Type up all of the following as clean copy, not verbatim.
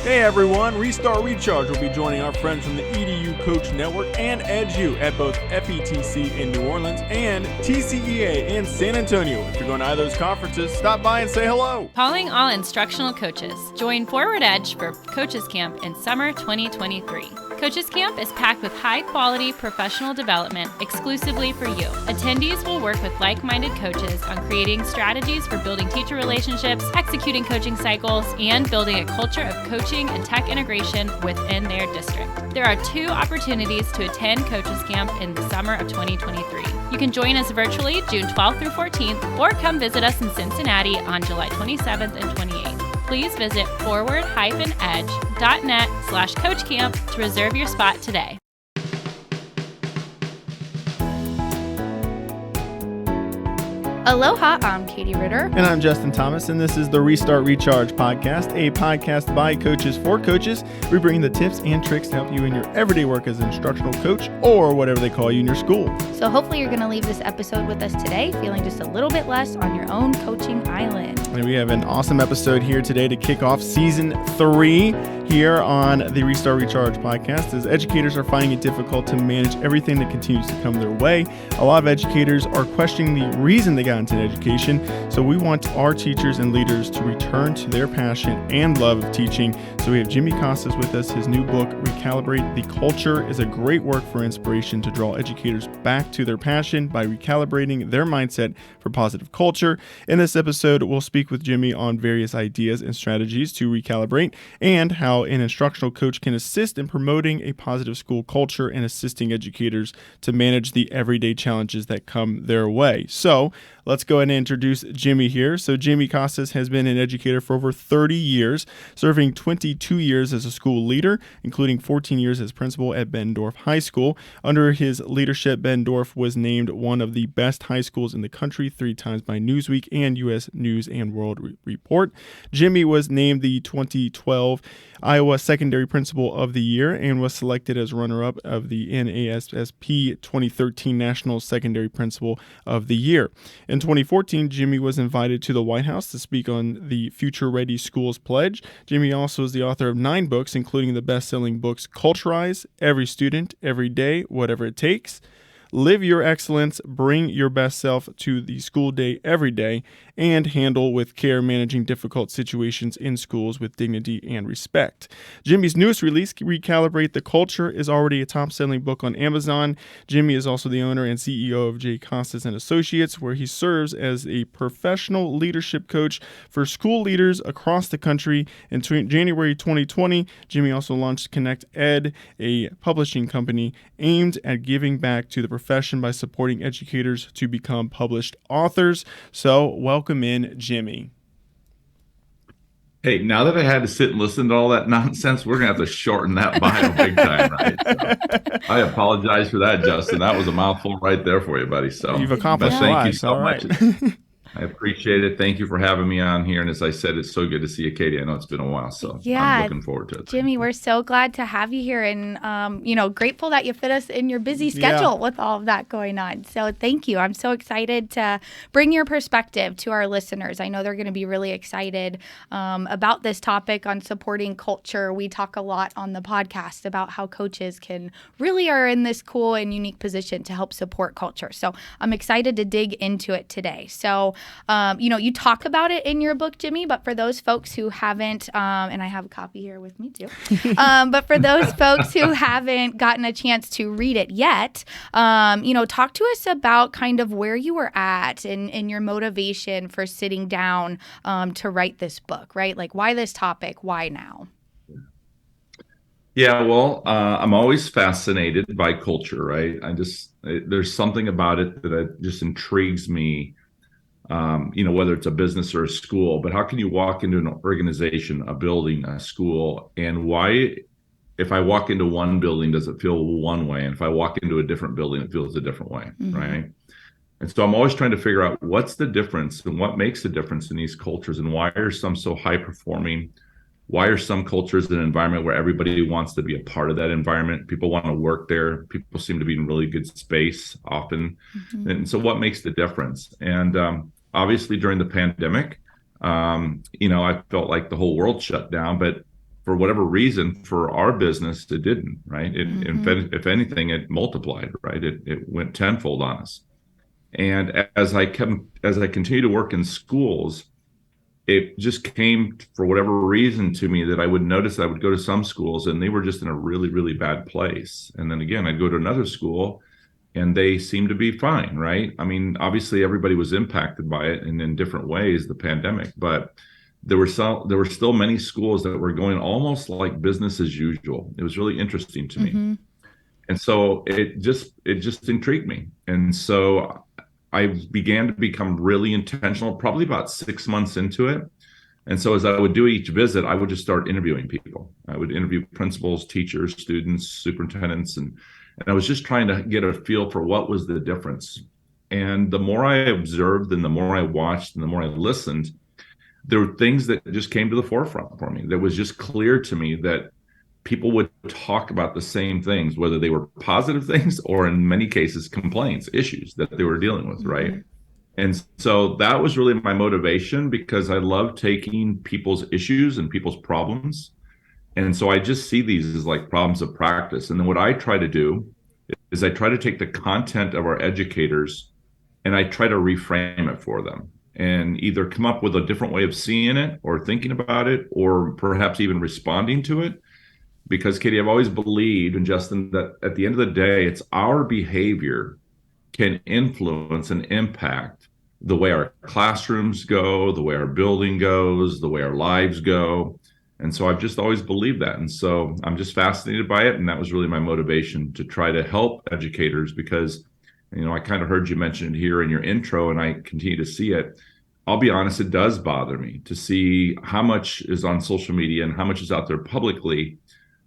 Hey everyone, Restart Recharge will be joining our friends from the EDU Coach Network and EDU at both FETC in New Orleans and TCEA in San Antonio. If you're going to either of those conferences, stop by and say hello. Calling all instructional coaches. Join Forward Edge for Coaches Camp in summer 2023. Coaches Camp is packed with high-quality professional development exclusively for you. Attendees will work with like-minded coaches on creating strategies for building teacher relationships, executing coaching cycles, and building a culture of coaching and tech integration within their district. There are 2 opportunities to attend Coaches Camp in the summer of 2023. You can join us virtually June 12th through 14th, or come visit us in Cincinnati on July 27th and 28th. Please visit forward-edge.net/coachcamp to reserve your spot today. Aloha, I'm Katie Ritter. And I'm Justin Thomas, and this is the Restart Recharge podcast, a podcast by coaches for coaches. We bring the tips and tricks to help you in your everyday work as an instructional coach or whatever they call you in your school. So hopefully you're going to leave this episode with us today feeling just a little bit less on your own coaching island. And we have an awesome episode here today to kick off season 3 here on the Restart Recharge podcast, as educators are finding it difficult to manage everything that continues to come their way. A lot of educators are questioning the reason they got into education, so we want our teachers and leaders to return to their passion and love of teaching. So we have Jimmy Casas with us. His new book, Recalibrate the Culture, is a great work for inspiration to draw educators back to their passion by recalibrating their mindset for positive culture. In this episode, we'll speak with Jimmy on various ideas and strategies to recalibrate and how an instructional coach can assist in promoting a positive school culture and assisting educators to manage the everyday challenges that come their way. So let's go ahead and introduce Jimmy here. So Jimmy Casas has been an educator for over 30 years, serving 22 years as a school leader, including 14 years as principal at Bettendorf High School. Under his leadership, Bettendorf was named one of the best high schools in the country 3 times by Newsweek and U.S. News and World Report. Jimmy was named the 2012 Iowa Secondary Principal of the Year and was selected as runner-up of the NASSP 2013 National Secondary Principal of the Year. In 2014, Jimmy was invited to the White House to speak on the Future Ready Schools Pledge. Jimmy also is the author of 9 books, including the best-selling books Culturize, Every Student, Every Day, Whatever It Takes, Live Your Excellence, Bring Your Best Self to the School Day Every Day, and Handle with Care Managing Difficult Situations in Schools with Dignity and Respect. Jimmy's newest release, Recalibrate the Culture, is already a top-selling book on Amazon. Jimmy is also the owner and CEO of J. Casas and Associates, where he serves as a professional leadership coach for school leaders across the country. In January 2020, Jimmy also launched Connect Ed, a publishing company aimed at giving back to the profession by supporting educators to become published authors. So welcome in, Jimmy. Hey, now that I had to sit and listen to all that nonsense, we're going to have to shorten that bio big time, right? So I apologize for that, Justin. That was a mouthful right there for you, buddy. So you've accomplished thank you so all much. Right. I appreciate it. Thank you for having me on here. And as I said, it's so good to see you, Katie. I know it's been a while, so I'm looking forward to it. Jimmy, we're so glad to have you here, and grateful that you fit us in your busy schedule with all of that going on. So thank you. I'm so excited to bring your perspective to our listeners. I know they're going to be really excited about this topic on supporting culture. We talk a lot on the podcast about how coaches really are in this cool and unique position to help support culture. So I'm excited to dig into it today. So you talk about it in your book, Jimmy, but for those folks who haven't, and I have a copy here with me too, but for those folks who haven't gotten a chance to read it yet, talk to us about kind of where you were at and your motivation for sitting down to write this book, right? Like, why this topic? Why now? Yeah, well, I'm always fascinated by culture, right? There's something about it that just intrigues me. Whether it's a business or a school, but how can you walk into an organization, a building, a school, and why, if I walk into one building, does it feel one way? And if I walk into a different building, it feels a different way, right? And so I'm always trying to figure out what's the difference and what makes the difference in these cultures, and why are some so high performing? Why are some cultures in an environment where everybody wants to be a part of that environment? People want to work there. People seem to be in really good space often. And so what makes the difference? And obviously during the pandemic, I felt like the whole world shut down, but for whatever reason, for our business, it didn't, right? If anything, it multiplied, right? It went tenfold on us. And as I continue to work in schools, it just came for whatever reason to me that I would notice that I would go to some schools and they were just in a really, really bad place. And then again, I'd go to another school and they seemed to be fine, right? I mean, obviously everybody was impacted by it and in different ways, the pandemic, but there were still many schools that were going almost like business as usual. It was really interesting to me. And so it just intrigued me. And so I began to become really intentional, probably about 6 months into it. And so as I would do each visit, I would just start interviewing people. I would interview principals, teachers, students, superintendents, and I was just trying to get a feel for what was the difference. And the more I observed and the more I watched and the more I listened, there were things that just came to the forefront for me. That was just clear to me that people would talk about the same things, whether they were positive things or in many cases complaints, issues that they were dealing with, right? And so that was really my motivation, because I love taking people's issues and people's problems. And so I just see these as like problems of practice. And then what I try to do is I try to take the content of our educators and I try to reframe it for them and either come up with a different way of seeing it or thinking about it or perhaps even responding to it. Because, Katie, I've always believed, and Justin, that at the end of the day, it's our behavior can influence and impact the way our classrooms go, the way our building goes, the way our lives go. And so I've just always believed that. And so I'm just fascinated by it. And that was really my motivation to try to help educators, because, I kind of heard you mention it here in your intro, and I continue to see it. I'll be honest, it does bother me to see how much is on social media and how much is out there publicly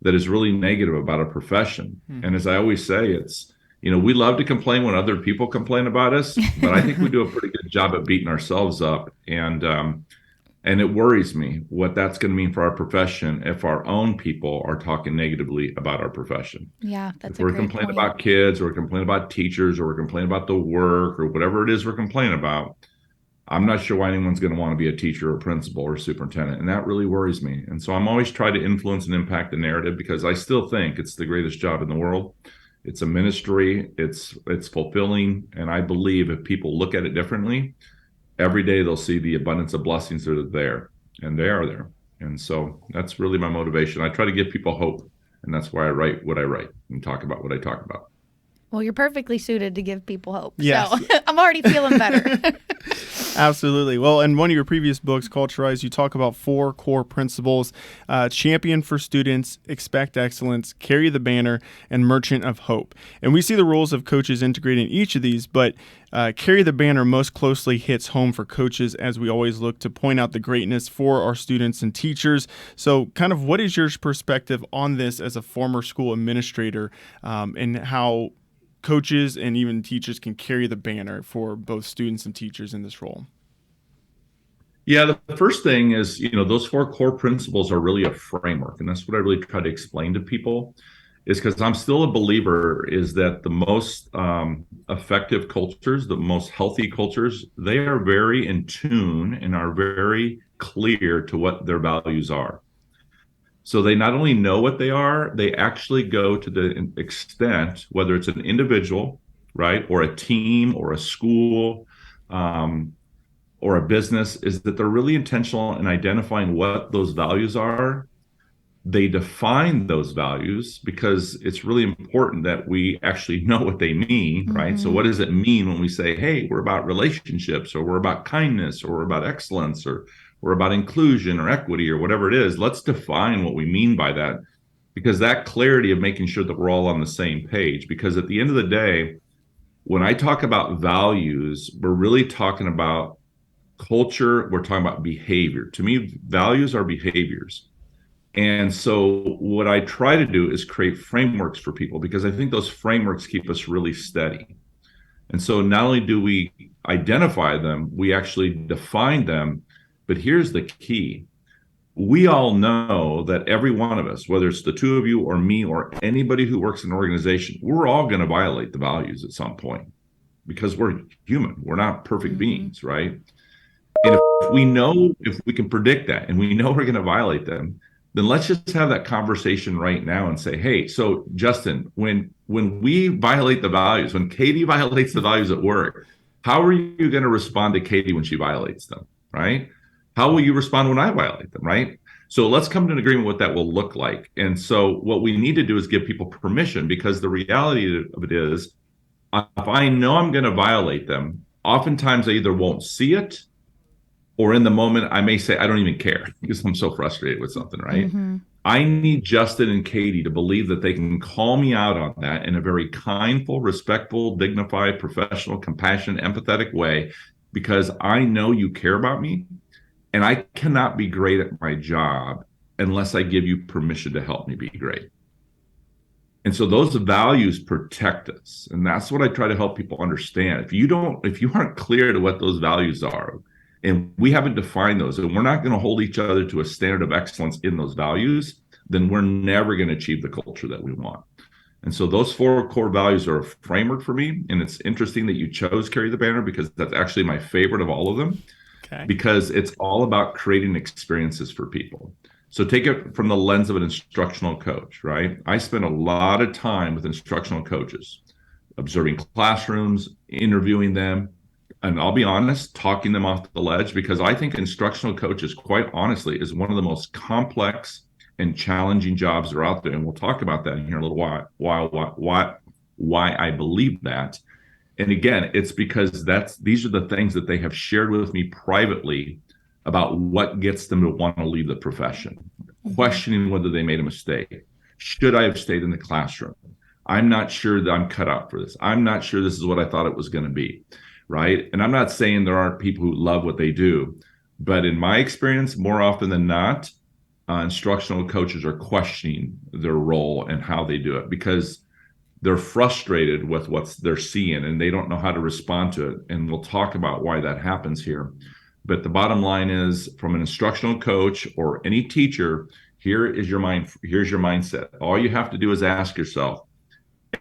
that is really negative about a profession. And as I always say, it's, we love to complain when other people complain about us, but I think we do a pretty good job at beating ourselves up. And it worries me what that's going to mean for our profession if our own people are talking negatively about our profession. Yeah, that's if we're complaining about kids, or we're complaining about teachers, or we're complaining about the work, or whatever it is we're complaining about, I'm not sure why anyone's going to want to be a teacher or principal or superintendent. And that really worries me. And so I'm always trying to influence and impact the narrative, because I still think it's the greatest job in the world. It's a ministry. It's fulfilling. And I believe if people look at it differently, every day they'll see the abundance of blessings that are there, and they are there. And so that's really my motivation. I try to give people hope. And that's why I write what I write and talk about what I talk about. Well, you're perfectly suited to give people hope. Yes. So I'm already feeling better. Absolutely. Well, in one of your previous books, Culturize, you talk about 4 core principles: champion for students, expect excellence, carry the banner, and merchant of hope. And we see the roles of coaches integrated in each of these, but carry the banner most closely hits home for coaches, as we always look to point out the greatness for our students and teachers. So kind of what is your perspective on this as a former school administrator, and how coaches and even teachers can carry the banner for both students and teachers in this role? Yeah, the first thing is, those 4 core principles are really a framework. And that's what I really try to explain to people, is because I'm still a believer is that the most effective cultures, the most healthy cultures, they are very in tune and are very clear to what their values are. So they not only know what they are, they actually go to the extent, whether it's an individual, right, or a team or a school, or a business, is that they're really intentional in identifying what those values are. They define those values, because it's really important that we actually know what they mean, right? So what does it mean when we say, hey, we're about relationships, or we're about kindness, or we're about excellence, or we're about inclusion or equity, or whatever it is? Let's define what we mean by that, because that clarity of making sure that we're all on the same page. Because at the end of the day, when I talk about values, we're really talking about culture. We're talking about behavior. To me, values are behaviors. And so what I try to do is create frameworks for people, because I think those frameworks keep us really steady. And so not only do we identify them, we actually define them. But here's the key. We all know that every one of us, whether it's the 2 of you or me or anybody who works in an organization, we're all going to violate the values at some point, because we're human. We're not perfect beings, right? And if we can predict that, and we know we're going to violate them, then let's just have that conversation right now and say, hey, so Justin, when we violate the values, when Katie violates the values at work, how are you going to respond to Katie when she violates them, right? How will you respond when I violate them, right? So let's come to an agreement what that will look like. And so what we need to do is give people permission, because the reality of it is, if I know I'm going to violate them, oftentimes I either won't see it, or in the moment I may say, I don't even care because I'm so frustrated with something, right? Mm-hmm. I need Justin and Katie to believe that they can call me out on that in a very kindful, respectful, dignified, professional, compassionate, empathetic way, because I know you care about me, and I cannot be great at my job unless I give you permission to help me be great. And so those values protect us. And that's what I try to help people understand. If you aren't clear to what those values are, and we haven't defined those, and we're not going to hold each other to a standard of excellence in those values, then we're never going to achieve the culture that we want. And so those 4 core values are a framework for me. And it's interesting that you chose Carry the Banner, because that's actually my favorite of all of them. Okay. Because it's all about creating experiences for people. So take it from the lens of an instructional coach, right? I spend a lot of time with instructional coaches, observing classrooms, interviewing them, and I'll be honest, talking them off the ledge, because I think instructional coaches, quite honestly, is one of the most complex and challenging jobs that are out there. And we'll talk about that in here in a little while, why I believe that. And again, it's because these are the things that they have shared with me privately about what gets them to want to leave the profession, questioning whether they made a mistake. Should I have stayed in the classroom? I'm not sure that I'm cut out for this. I'm not sure this is what I thought it was going to be, right? And I'm not saying there aren't people who love what they do, but in my experience, more often than not, instructional coaches are questioning their role and how they do it, because they're frustrated with what they're seeing and they don't know how to respond to it. And we'll talk about why that happens here. But the bottom line is, from an instructional coach or any teacher, here's your mindset. All you have to do is ask yourself,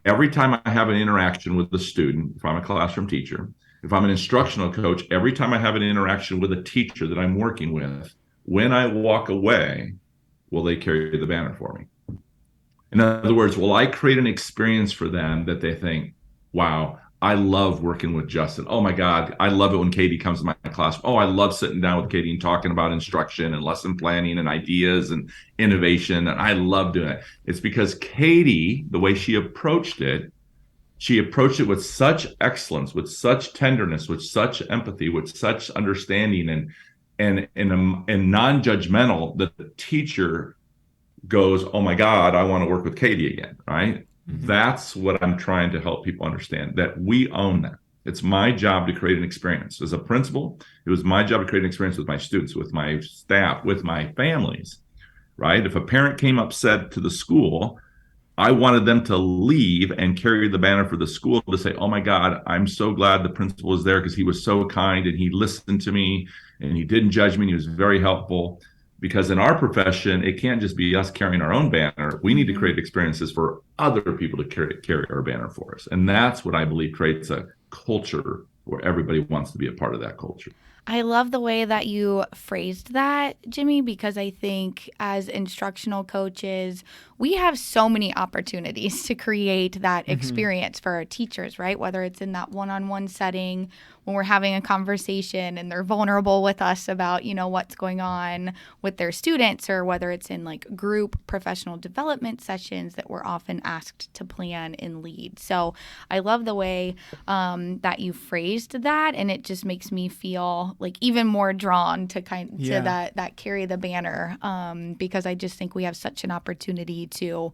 every time I have an interaction with the student, if I'm a classroom teacher, if I'm an instructional coach, every time I have an interaction with a teacher that I'm working with, when I walk away, will they carry the banner for me? In other words, will I create an experience for them that they think, wow, I love working with Justin. Oh my God, I love it when Katie comes to my class. Oh, I love sitting down with Katie and talking about instruction and lesson planning and ideas and innovation. And I love doing it. It's because Katie, the way she approached it with such excellence, with such tenderness, with such empathy, with such understanding and non-judgmental, that the teacher goes, oh my God, I want to work with Katie again, right? Mm-hmm. That's what I'm trying to help people understand, that we own that. It's my job to create an experience. As a principal, it was my job to create an experience with my students, with my staff, with my families, right? If a parent came upset to the school, I wanted them to leave and carry the banner for the school to say, oh my God, I'm so glad the principal was there because he was so kind and he listened to me and he didn't judge me and he was very helpful. Because in our profession, it can't just be us carrying our own banner. We need to create experiences for other people to carry our banner for us. And that's what I believe creates a culture where everybody wants to be a part of that culture. I love the way that you phrased that, Jimmy, because I think as instructional coaches, we have so many opportunities to create that experience for our teachers, right? Whether it's in that one-on-one setting, when we're having a conversation and they're vulnerable with us about, what's going on with their students, or whether it's in like group professional development sessions that we're often asked to plan and lead. So I love the way that you phrased that, and it just makes me feel like even more drawn to to that carry the banner, because I just think we have such an opportunity to,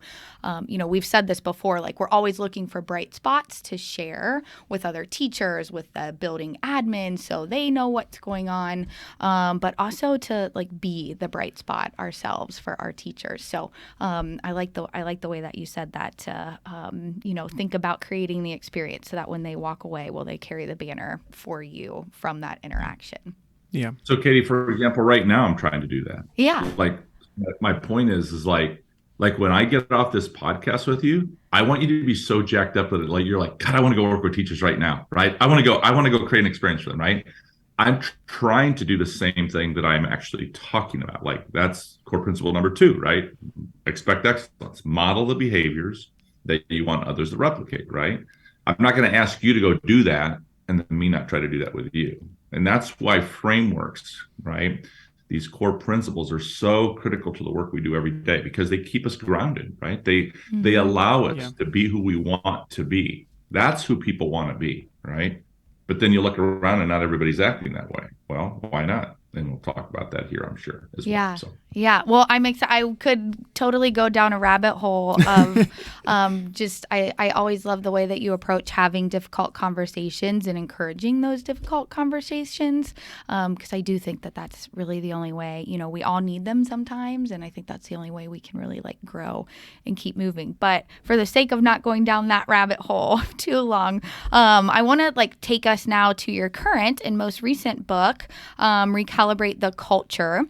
we've said this before, like we're always looking for bright spots to share with other teachers, with the building admin, so they know what's going on, but also to like be the bright spot ourselves for our teachers. So I like the way that you said that, to think about creating the experience so that when they walk away, will they carry the banner for you from that interaction. Yeah. So Katie, for example, right now I'm trying to do that. Yeah. Like my point is like when I get off this podcast with you, I want you to be so jacked up that you're like, God, I want to go work with teachers right now, right? I want to go create an experience for them, right? I'm trying to do the same thing that I'm actually talking about. Like that's core principle number 2, right? Expect excellence. Model the behaviors that you want others to replicate, right? I'm not going to ask you to go do that and then me not try to do that with you. And that's why frameworks, right? These core principles are so critical to the work we do every day because they keep us grounded, right? They allow us to be who we want to be. That's who people want to be, right? But then you look around and not everybody's acting that way. Well, why not? And we'll talk about that here, I'm sure, as well. So. Yeah. Well, I'm excited. I could totally go down a rabbit hole of I always love the way that you approach having difficult conversations and encouraging those difficult conversations. Because I do think that that's really the only way, we all need them sometimes. And I think that's the only way we can really grow and keep moving. But for the sake of not going down that rabbit hole too long, I want to take us now to your current and most recent book, Recalibrate the Culture.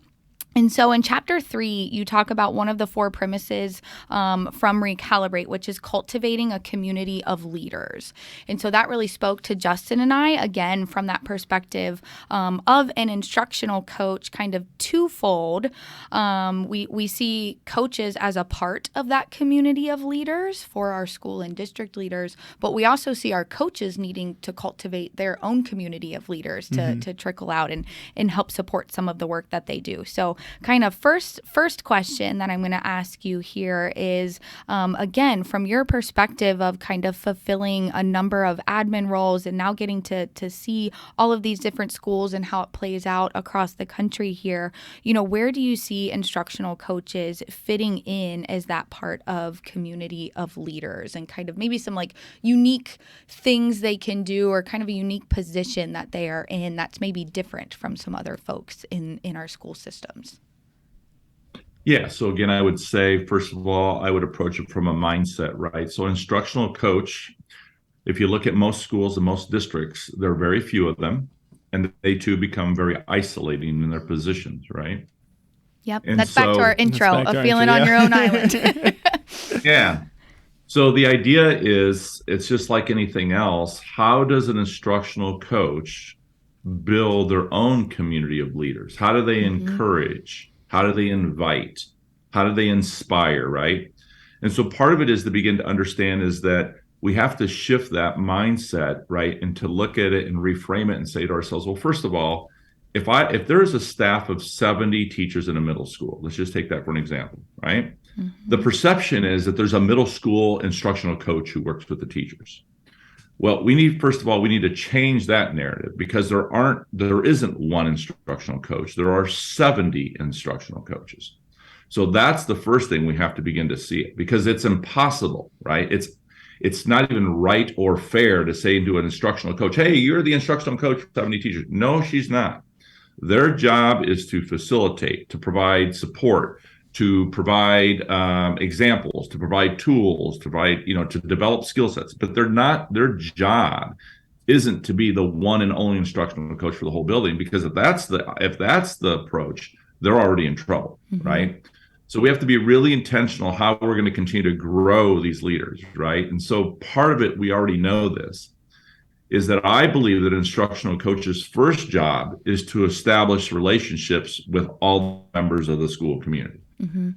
And so in chapter 3, you talk about one of the 4 premises from Recalibrate, which is cultivating a community of leaders. And so that really spoke to Justin and I, again, from that perspective of an instructional coach, kind of twofold. We see coaches as a part of that community of leaders for our school and district leaders, but we also see our coaches needing to cultivate their own community of leaders to trickle out and help support some of the work that they do. So kind of first question that I'm going to ask you here is, again, from your perspective of kind of fulfilling a number of admin roles and now getting to see all of these different schools and how it plays out across the country here, where do you see instructional coaches fitting in as that part of community of leaders and kind of maybe some unique things they can do or kind of a unique position that they are in that's maybe different from some other folks in our school systems? Yeah. So again, I would say, first of all, I would approach it from a mindset, right? So instructional coach, if you look at most schools and most districts, there are very few of them, and they too become very isolating in their positions, right? Yep. And that's back to our intro of feeling on your own island. Yeah. So the idea is, it's just like anything else. How does an instructional coach build their own community of leaders? How do they encourage? How do they invite? How do they inspire, right? And so part of it is to begin to understand is that we have to shift that mindset, right? And to look at it and reframe it and say to ourselves, well, first of all, if there's a staff of 70 teachers in a middle school, let's just take that for an example, right? The perception is that there's a middle school instructional coach who works with the teachers. Well, first of all, we need to change that narrative because there isn't one instructional coach. There are 70 instructional coaches. So that's the first thing we have to begin to see it because it's impossible, right? It's not even right or fair to say to an instructional coach, hey, you're the instructional coach for 70 teachers. No, she's not. Their job is to facilitate, to provide support, to provide examples, to provide tools, to develop skill sets. But their job isn't to be the one and only instructional coach for the whole building, because if that's the approach, they're already in trouble, right? So we have to be really intentional how we're going to continue to grow these leaders, right? And so part of it, we already know this, is that I believe that an instructional coach's first job is to establish relationships with all members of the school community.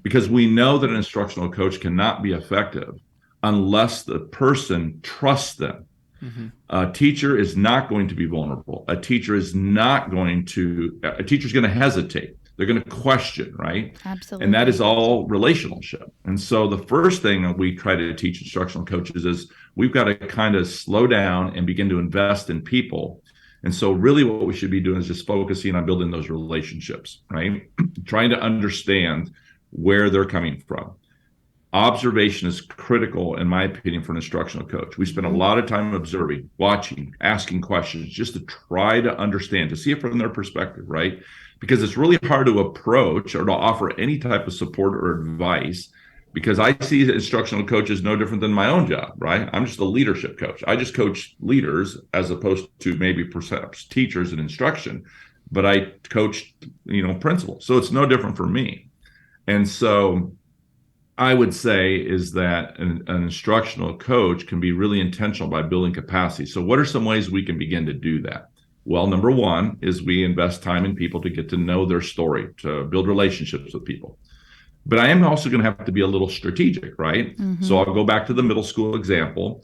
Because we know that an instructional coach cannot be effective unless the person trusts them. A teacher is not going to be vulnerable. A teacher is going to hesitate. They're going to question, right? Absolutely. And that is all relationship. And so the first thing that we try to teach instructional coaches is we've got to kind of slow down and begin to invest in people. And so really what we should be doing is just focusing on building those relationships, right? Trying to understand where they're coming from. Observation is critical, in my opinion, for an instructional coach. We spend a lot of time observing, watching, asking questions, just to try to understand, to see it from their perspective, right? Because it's really hard to approach or to offer any type of support or advice, because I see instructional coaches no different than my own job, right? I'm just a leadership coach. I just coach leaders as opposed to maybe perhaps teachers in instruction, but I coach, principals. So it's no different for me. And so I would say is that an instructional coach can be really intentional by building capacity. So what are some ways we can begin to do that? Well, number one is we invest time in people to get to know their story, to build relationships with people. But I am also going to have to be a little strategic, right? Mm-hmm. So I'll go back to the middle school example.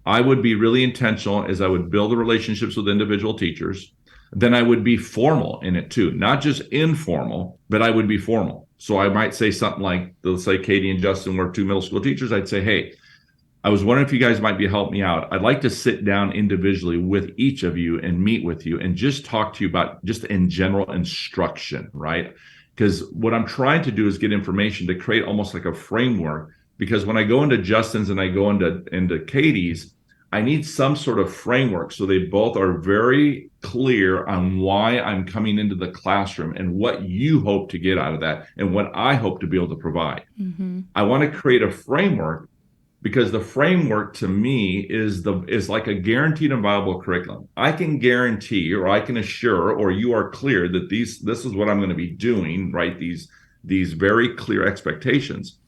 I would be really intentional as I would build the relationships with individual teachers. Then I would be formal in it too, not just informal, but I would be formal. So I might say something like, let's say Katie and Justin were two middle school teachers. I'd say, hey, I was wondering if you guys might be help me out. I'd like to sit down individually with each of you and meet with you and just talk to you about just in general instruction, right? Because what I'm trying to do is get information to create almost like a framework. Because when I go into Justin's and I go into Katie's, I need some sort of framework so they both are very clear on why I'm coming into the classroom and what you hope to get out of that and what I hope to be able to provide. Mm-hmm. I want to create a framework because the framework to me is like a guaranteed and viable curriculum. I can guarantee or I can assure or you are clear that this is what I'm going to be doing, right? These very clear expectations.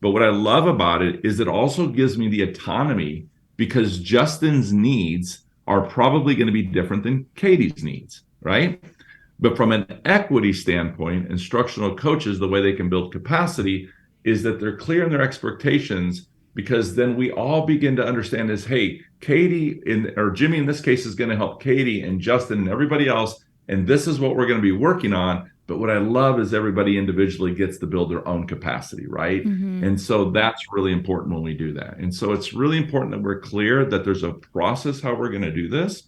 But what I love about it is it also gives me the autonomy because Justin's needs are probably going to be different than Katie's needs, right? But from an equity standpoint, instructional coaches, the way they can build capacity is that they're clear in their expectations because then we all begin to understand is, hey, Katie or Jimmy in this case is going to help Katie and Justin and everybody else. And this is what we're going to be working on. But what I love is everybody individually gets to build their own capacity, right? Mm-hmm. And so that's really important when we do that. And so it's really important that we're clear that there's a process how we're going to do this.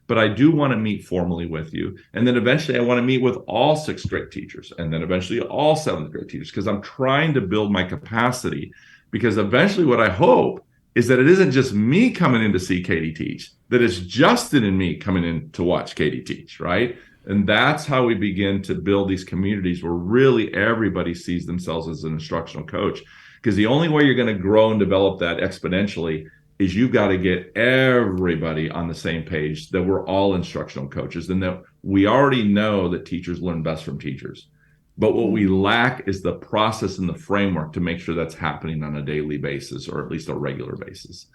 But I do want to meet formally with you. And then eventually I want to meet with all sixth grade teachers and then eventually all seventh grade teachers because I'm trying to build my capacity because eventually what I hope is that it isn't just me coming in to see Katie teach, that it's Justin and me coming in to watch Katie teach, right? And that's how we begin to build these communities where really everybody sees themselves as an instructional coach. Because the only way you're going to grow and develop that exponentially is you've got to get everybody on the same page that we're all instructional coaches and that we already know that teachers learn best from teachers. But what we lack is the process and the framework to make sure that's happening on a daily basis or at least a regular basis.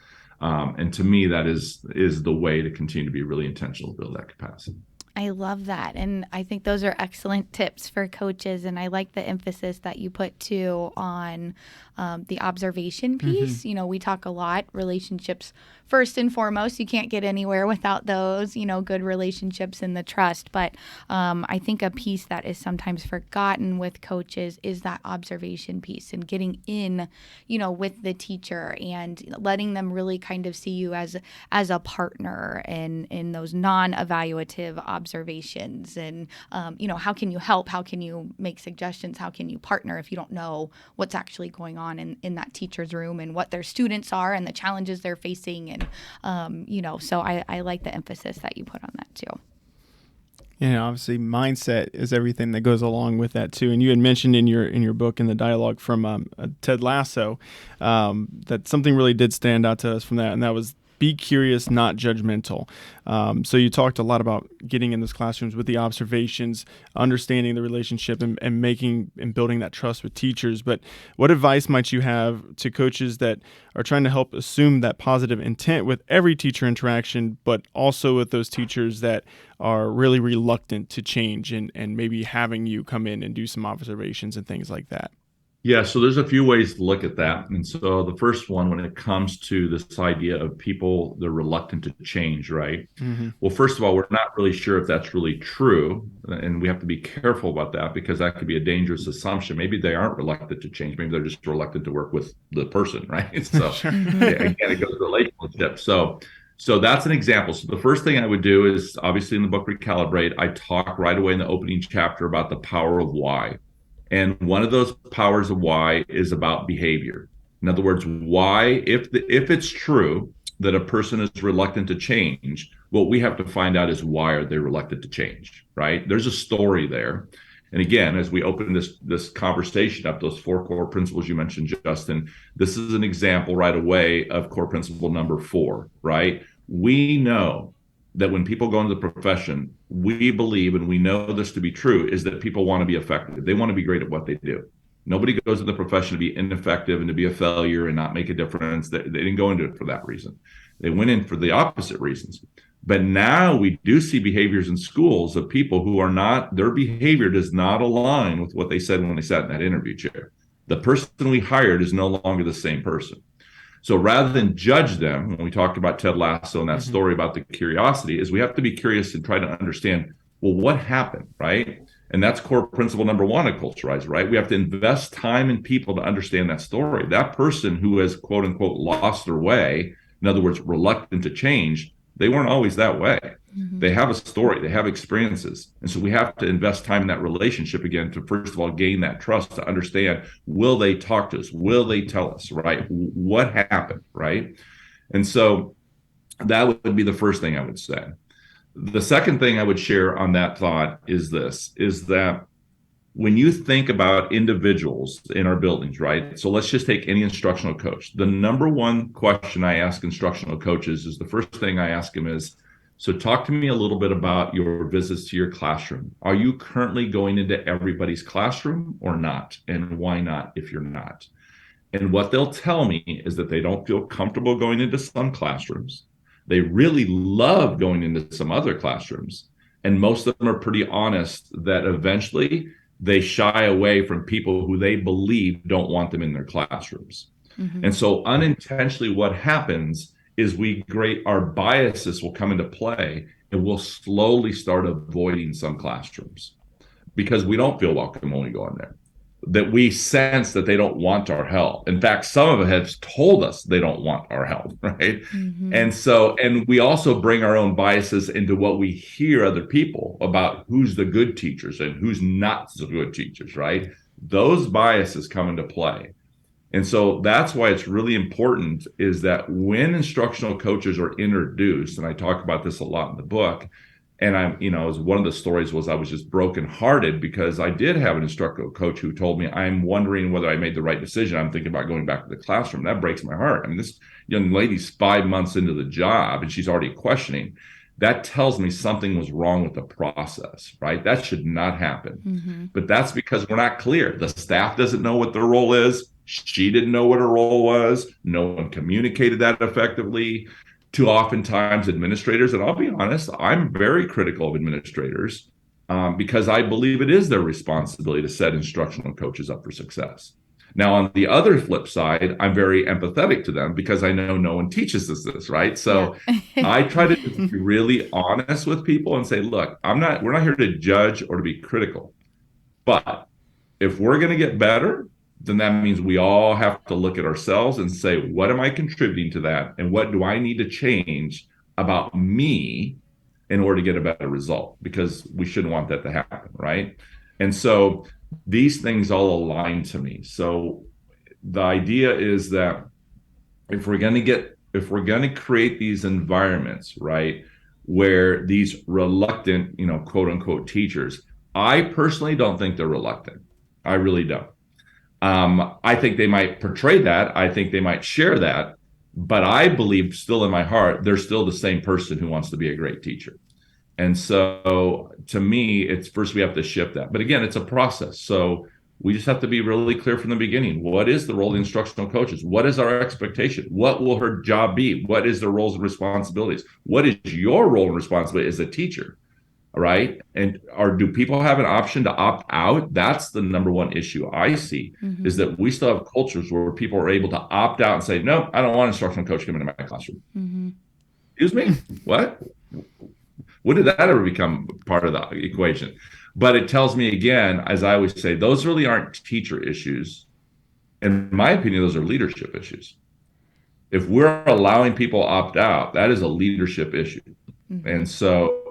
And to me, that is the way to continue to be really intentional to build that capacity. I love that. And I think those are excellent tips for coaches. And I like the emphasis that you put too on the observation piece. Mm-hmm. You know, we talk a lot, relationships first and foremost. You can't get anywhere without those, you know, good relationships and the trust. But I think a piece that is sometimes forgotten with coaches is that observation piece and getting in, you know, with the teacher and letting them really kind of see you as a partner and in those non-evaluative observations. And, you know, how can you help? How can you make suggestions? How can you partner if you don't know what's actually going on in that teacher's room and what their students are and the challenges they're facing? And, you know, so I like the emphasis that you put on that too. Yeah, obviously mindset is everything that goes along with that too. And you had mentioned in your book in the dialogue from Ted Lasso that something really did stand out to us from that, and that was be curious, not judgmental. So you talked a lot about getting in those classrooms with the observations, understanding the relationship, and making and building that trust with teachers. But what advice might you have to coaches that are trying to help assume that positive intent with every teacher interaction, but also with those teachers that are really reluctant to change and maybe having you come in and do some observations and things like that? Yeah, so there's a few ways to look at that. And so the first one, when it comes to this idea of people, they're reluctant to change, right? Mm-hmm. Well, first of all, we're not really sure if that's really true. And we have to be careful about that because that could be a dangerous assumption. Maybe they aren't reluctant to change. Maybe they're just reluctant to work with the person, right? So Sure. again, it goes to relationship. So that's an example. So the first thing I would do is obviously in the book Recalibrate, I talk right away in the opening chapter about the power of why. And one of those powers of why is about behavior. In other words, why, if it's true that a person is reluctant to change, what we have to find out is why are they reluctant to change, right? There's a story there. And again, as we open this conversation up, those 4 core principles you mentioned, Justin, this is an example right away of core principle number 4, right? We know that when people go into the profession, we believe, and we know this to be true, is that people want to be effective. They want to be great at what they do. Nobody goes in the profession to be ineffective and to be a failure and not make a difference. They didn't go into it for that reason. They went in for the opposite reasons. But now we do see behaviors in schools of people who are not, their behavior does not align with what they said when they sat in that interview chair. The person we hired is no longer the same person. So rather than judge them, when we talked about Ted Lasso and that story about the curiosity, is we have to be curious and try to understand, well, what happened, right? And that's core principle number one of Culturize, right? We have to invest time in people to understand that story. That person who has, quote unquote, lost their way, in other words, reluctant to change, they weren't always that way. They have a story, they have experiences. And so we have to invest time in that relationship again to, first of all, gain that trust, to understand, will they talk to us? Will they tell us, right? What happened, right? And so that would be the first thing I would say. The second thing I would share on that thought is this, is that when you think about individuals in our buildings, right? So let's just take any instructional coach. The number one question I ask instructional coaches is, the first thing I ask them is, so talk to me a little bit about your visits to your classroom. Are you currently going into everybody's classroom or not? And why not if you're not? And what they'll tell me is that they don't feel comfortable going into some classrooms. They really love going into some other classrooms. And most of them are pretty honest that eventually they shy away from people who they believe don't want them in their classrooms. And so unintentionally, what happens is our biases will come into play, and we'll slowly start avoiding some classrooms because we don't feel welcome when we go in there, that we sense that they don't want our help. In fact, some of them have told us they don't want our help, right? And we also bring our own biases into what we hear other people about who's the good teachers and who's not the good teachers, right? Those biases come into play. And so that's why it's really important is that when instructional coaches are introduced, and I talk about this a lot in the book, and as one of the stories was, I was just brokenhearted because I did have an instructional coach who told me, I'm wondering whether I made the right decision. I'm thinking about going back to the classroom. That breaks my heart. I mean, this young lady's 5 months into the job and she's already questioning. That tells me something was wrong with the process, right? That should not happen. But that's because we're not clear. The staff doesn't know what their role is. She didn't know what her role was. No one communicated that effectively. Too oftentimes administrators, and I'll be honest, I'm very critical of administrators because I believe it is their responsibility to set instructional coaches up for success. Now, on the other flip side, I'm very empathetic to them because I know no one teaches us this, right? So I try to be really honest with people and say, look, we're not here to judge or to be critical. But if we're going to get better, then that means we all have to look at ourselves and say, what am I contributing to that? And what do I need to change about me in order to get a better result? Because we shouldn't want that to happen, right? And so these things all align to me. So the idea is that if we're going to create these environments, right, where these reluctant, quote unquote teachers, I personally don't think they're reluctant. I really don't. I think they might portray that. I think they might share that. But I believe still in my heart, they're still the same person who wants to be a great teacher. And so to me, it's first we have to shift that. But again, it's a process. So we just have to be really clear from the beginning. What is the role of the instructional coaches? What is our expectation? What will her job be? What is the roles and responsibilities? What is your role and responsibility as a teacher? Right? And do people have an option to opt out? That's the number one issue I see is that we still have cultures where people are able to opt out and say, no, I don't want an instructional coach coming into my classroom. Excuse me? What? When did that ever become part of the equation? But it tells me again, as I always say, those really aren't teacher issues. In my opinion, those are leadership issues. If we're allowing people opt out, that is a leadership issue. And so,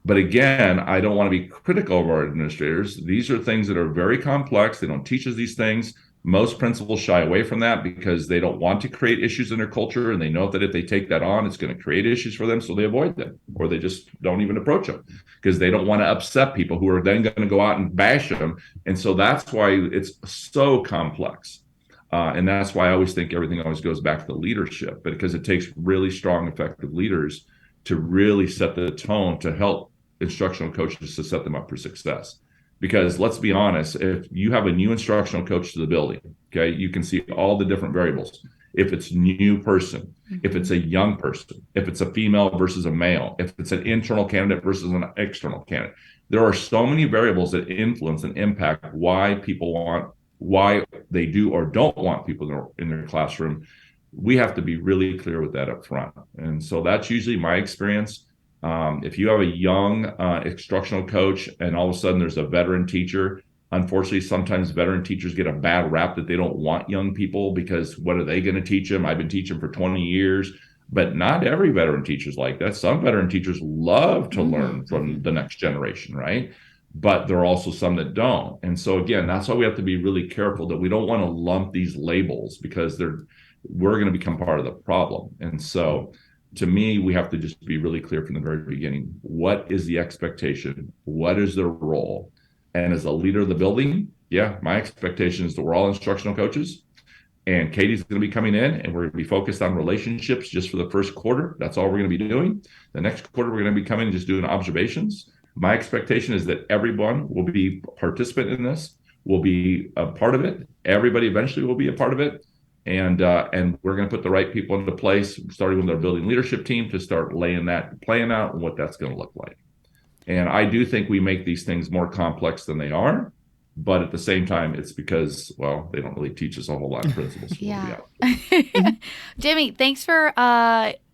but again, I don't want to be critical of our administrators. These are things that are very complex. They don't teach us these things. Most principals shy away from that because they don't want to create issues in their culture. And they know that if they take that on, it's going to create issues for them. So they avoid them, or they just don't even approach them because they don't want to upset people who are then going to go out and bash them. And so that's why it's so complex. And that's why I always think everything always goes back to the leadership, but because it takes really strong, effective leaders to really set the tone to help instructional coaches to set them up for success. Because let's be honest, if you have a new instructional coach to the building, okay, you can see all the different variables. If it's a new person, if it's a young person, if it's a female versus a male, if it's an internal candidate versus an external candidate, there are so many variables that influence and impact why people want why they do or don't want people in their classroom, we have to be really clear with that up front. And so that's usually my experience. If you have a young instructional coach and all of a sudden there's a veteran teacher, unfortunately, sometimes veteran teachers get a bad rap that they don't want young people because what are they going to teach them? I've been teaching for 20 years. But not every veteran teacher is like that. Some veteran teachers love to learn from the next generation, right? But there are also some that don't. And so again, that's why we have to be really careful that we don't want to lump these labels because we're going to become part of the problem. And so to me, we have to just be really clear from the very beginning. What is the expectation? What is their role? And as a leader of the building, yeah, my expectation is that we're all instructional coaches. And Katie's going to be coming in and we're going to be focused on relationships just for the first quarter. That's all we're going to be doing. The next quarter, we're going to be coming and just doing observations. My expectation is that everyone will be a participant in this, will be a part of it. Everybody eventually will be a part of it. And we're going to put the right people into place, starting with our building leadership team to start laying that plan out and what that's going to look like. And I do think we make these things more complex than they are. But at the same time, it's because, well, they don't really teach us a whole lot of principles. Yeah. Jimmy, thanks for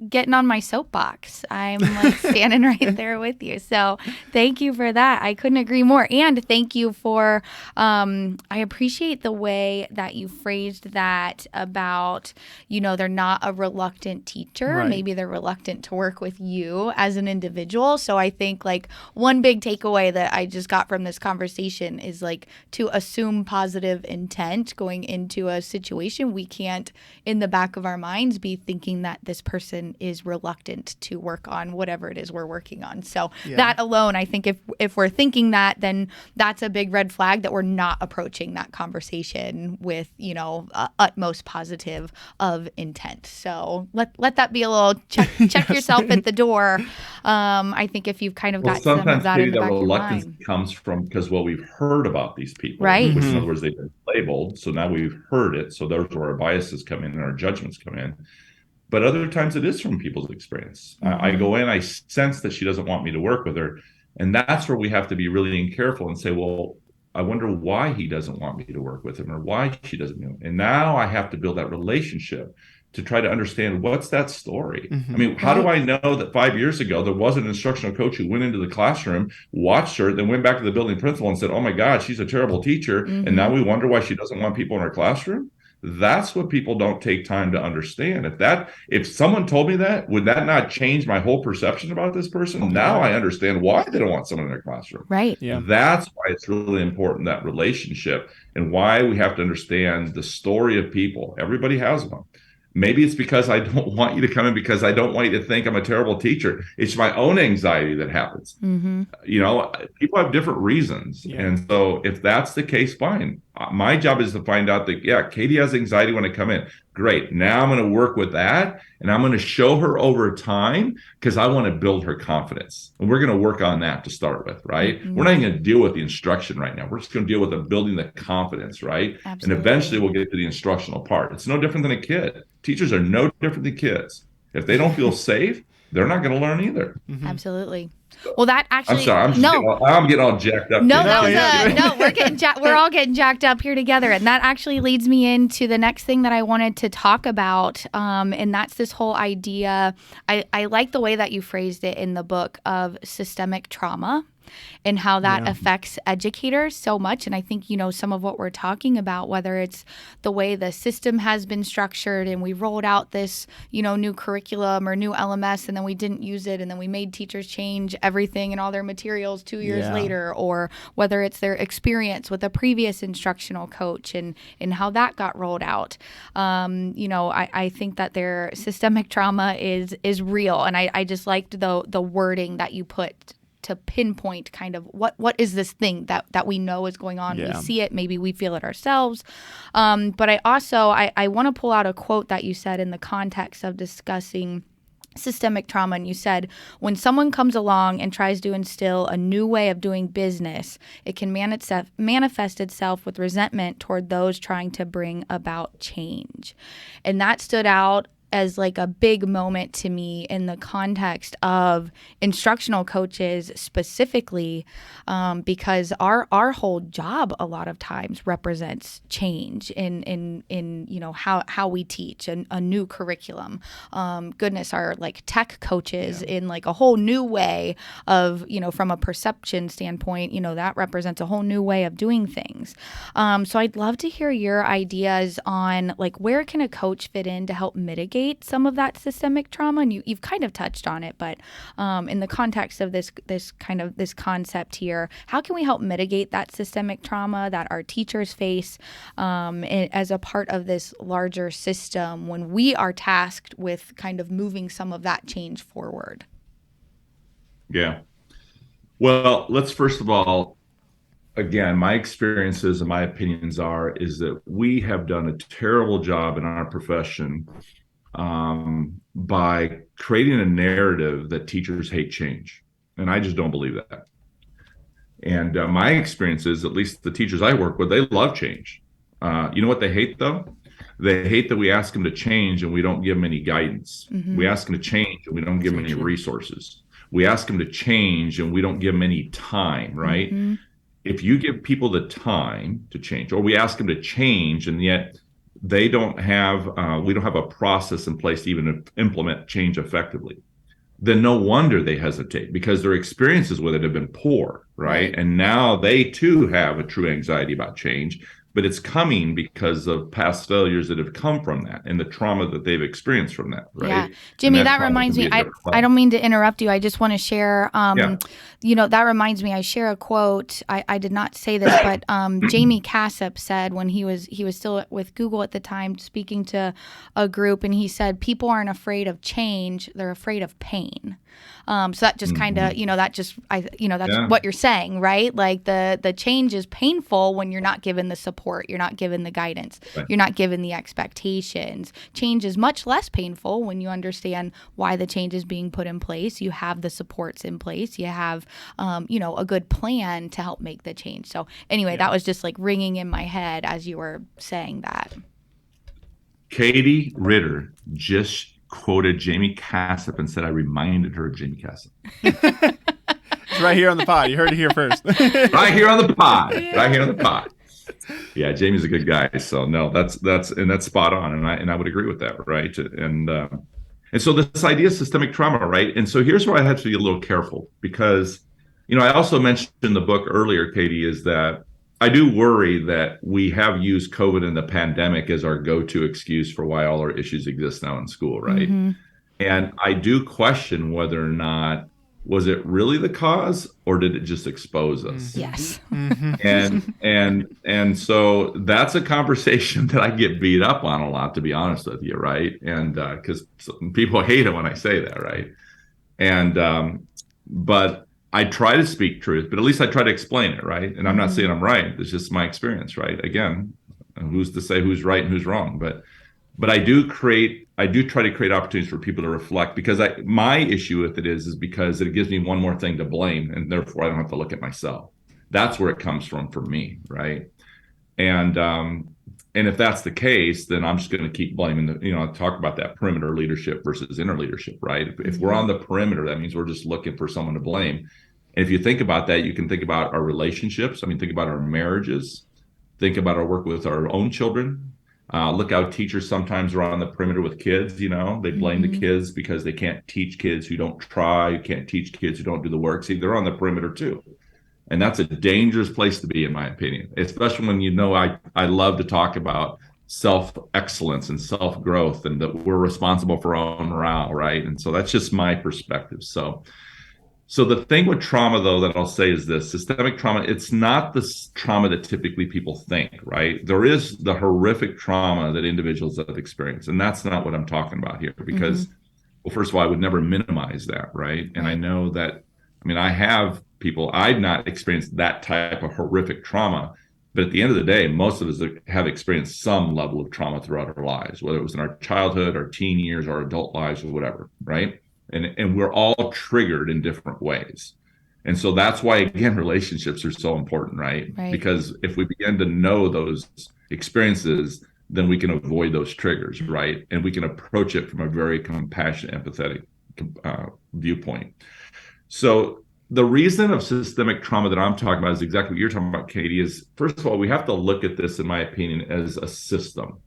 getting on my soapbox. I'm like standing right there with you. So thank you for that. I couldn't agree more. And thank you for, I appreciate the way that you phrased that about, they're not a reluctant teacher. Right. Maybe they're reluctant to work with you as an individual. So I think like one big takeaway that I just got from this conversation is like, to assume positive intent going into a situation. We can't, in the back of our minds, be thinking that this person is reluctant to work on whatever it is we're working on. So that alone, I think if we're thinking that, then that's a big red flag that we're not approaching that conversation with, utmost positive of intent. So let that be a little check yourself at the door. I think if you've kind of got some of that in the back of your mind. Reluctance comes from because what we've heard about these people, right? Which in other words, they've been labeled. So now we've heard it. So there's where our biases come in and our judgments come in. But other times it is from people's experience. I go in, I sense that she doesn't want me to work with her. And that's where we have to be really careful and say, well, I wonder why he doesn't want me to work with him or why she doesn't. And now I have to build that relationship to try to understand what's that story. I mean, how do I know that 5 years ago there was an instructional coach who went into the classroom, watched her, then went back to the building principal and said, oh my God, she's a terrible teacher. And now we wonder why she doesn't want people in her classroom. That's what people don't take time to understand. If someone told me that, would that not change my whole perception about this person? Now I understand why they don't want someone in their classroom. Right. Yeah. That's why it's really important, that relationship, and why we have to understand the story of people. Everybody has one. Maybe it's because I don't want you to come in because I don't want you to think I'm a terrible teacher. It's my own anxiety that happens. People have different reasons. Yeah. And so if that's the case, fine. My job is to find out that, Katie has anxiety when I come in. Great. Now I'm going to work with that and I'm going to show her over time because I want to build her confidence. And we're going to work on that to start with, right? We're not even going to deal with the instruction right now. We're just going to deal with building the confidence, right? Absolutely. And eventually we'll get to the instructional part. It's no different than a kid. Teachers are no different than kids. If they don't feel safe, they're not going to learn either. Absolutely. Well, that actually. I'm sorry. I'm getting all jacked up. No, we're all getting jacked up here together, and that actually leads me into the next thing that I wanted to talk about, and that's this whole idea. I like the way that you phrased it in the book of systemic trauma. And how that affects educators so much. And I think, some of what we're talking about, whether it's the way the system has been structured and we rolled out this, new curriculum or new LMS and then we didn't use it and then we made teachers change everything and all their materials 2 years later, or whether it's their experience with a previous instructional coach and how that got rolled out. I think that their systemic trauma is real. And I just liked the wording that you put to pinpoint kind of what is this thing that we know is going on. We see it, maybe we feel it ourselves. But I also want to pull out a quote that you said in the context of discussing systemic trauma, and you said, when someone comes along and tries to instill a new way of doing business, it can manifest itself with resentment toward those trying to bring about change. And that stood out as like a big moment to me in the context of instructional coaches specifically, because our whole job a lot of times represents change in how we teach a new curriculum. Goodness, our like tech coaches in like a whole new way of, from a perception standpoint, that represents a whole new way of doing things. So I'd love to hear your ideas on like where can a coach fit in to help mitigate some of that systemic trauma? And you've kind of touched on it, but in the context of this concept here, how can we help mitigate that systemic trauma that our teachers face as a part of this larger system when we are tasked with kind of moving some of that change forward? Yeah. Well, let's first of all, again, my experiences and my opinions is that we have done a terrible job in our profession by creating a narrative that teachers hate change. And I just don't believe that. And my experience is, at least the teachers I work with, they love change. You know what they hate, though? They hate that we ask them to change and we don't give them any guidance. Mm-hmm. We ask them to change and we don't give them any resources. We ask them to change and we don't give them any time, right? Mm-hmm. If you give people the time to change, or we ask them to change and yet they don't have, we don't have a process in place to even implement change effectively, then no wonder they hesitate, because their experiences with it have been poor, right? And now they too have a true anxiety about change, but it's coming because of past failures that have come from that and the trauma that they've experienced from that, right? Yeah. Jimmy, that reminds me, I don't mean to interrupt you. I just want to share, that reminds me, I share a quote. I did not say this, but Jamie Casas said when he was still with Google at the time, speaking to a group, and he said, people aren't afraid of change, they're afraid of pain. So that just kind of, that's what you're saying, right? Like the change is painful when you're not given the support, you're not given the guidance, you're not given the expectations. Change is much less painful when you understand why the change is being put in place. You have the supports in place. You have, a good plan to help make the change. So anyway, that was just like ringing in my head as you were saying that. Katie Ritter just quoted Jamie Casas and said I reminded her of Jamie Casas. It's right here on the pod. You heard it here first. Right here on the pod. Right here on the pod. Yeah, Jamie's a good guy. So no, that's spot on, and I would agree with that, right? And so this idea of systemic trauma, right? And so here's where I have to be a little careful, because I also mentioned in the book earlier, Katie, is that I do worry that we have used COVID and the pandemic as our go-to excuse for why all our issues exist now in school, right? Mm-hmm. And I do question whether or not, was it really the cause, or did it just expose us? Yes. And so that's a conversation that I get beat up on a lot, to be honest with you, right? And because people hate it when I say that, right? And but I try to speak truth, but at least I try to explain it, right? And I'm not saying I'm right. It's just my experience, right? Again, who's to say who's right and who's wrong? But I do try to create opportunities for people to reflect, because my issue with it is because it gives me one more thing to blame, and therefore I don't have to look at myself. That's where it comes from for me, right? And if that's the case, then I'm just going to keep blaming I talk about that perimeter leadership versus inner leadership, right? If we're on the perimeter, that means we're just looking for someone to blame. And if you think about that, you can think about our relationships. Think about our marriages. Think about our work with our own children. Look how teachers sometimes are on the perimeter with kids. They blame the kids because they can't teach kids who don't try, can't teach kids who don't do the work. See, they're on the perimeter too. And that's a dangerous place to be, in my opinion, especially when I love to talk about self-excellence and self-growth, and that we're responsible for our own morale, right? And so that's just my perspective. So the thing with trauma, though, that I'll say is this: systemic trauma, it's not the trauma that typically people think, right? There is the horrific trauma that individuals have experienced, and that's not what I'm talking about here, because, well, first of all, I would never minimize that, right? And I know that, I have people, I've not experienced that type of horrific trauma, but at the end of the day, most of us have experienced some level of trauma throughout our lives, whether it was in our childhood, our teen years, our adult lives, or whatever, right? And we're all triggered in different ways. And so that's why, again, relationships are so important, right? Because if we begin to know those experiences, then we can avoid those triggers, right? And we can approach it from a very compassionate, empathetic viewpoint. So the reason of systemic trauma that I'm talking about is exactly what you're talking about, Katie, is first of all, we have to look at this, in my opinion, as a system.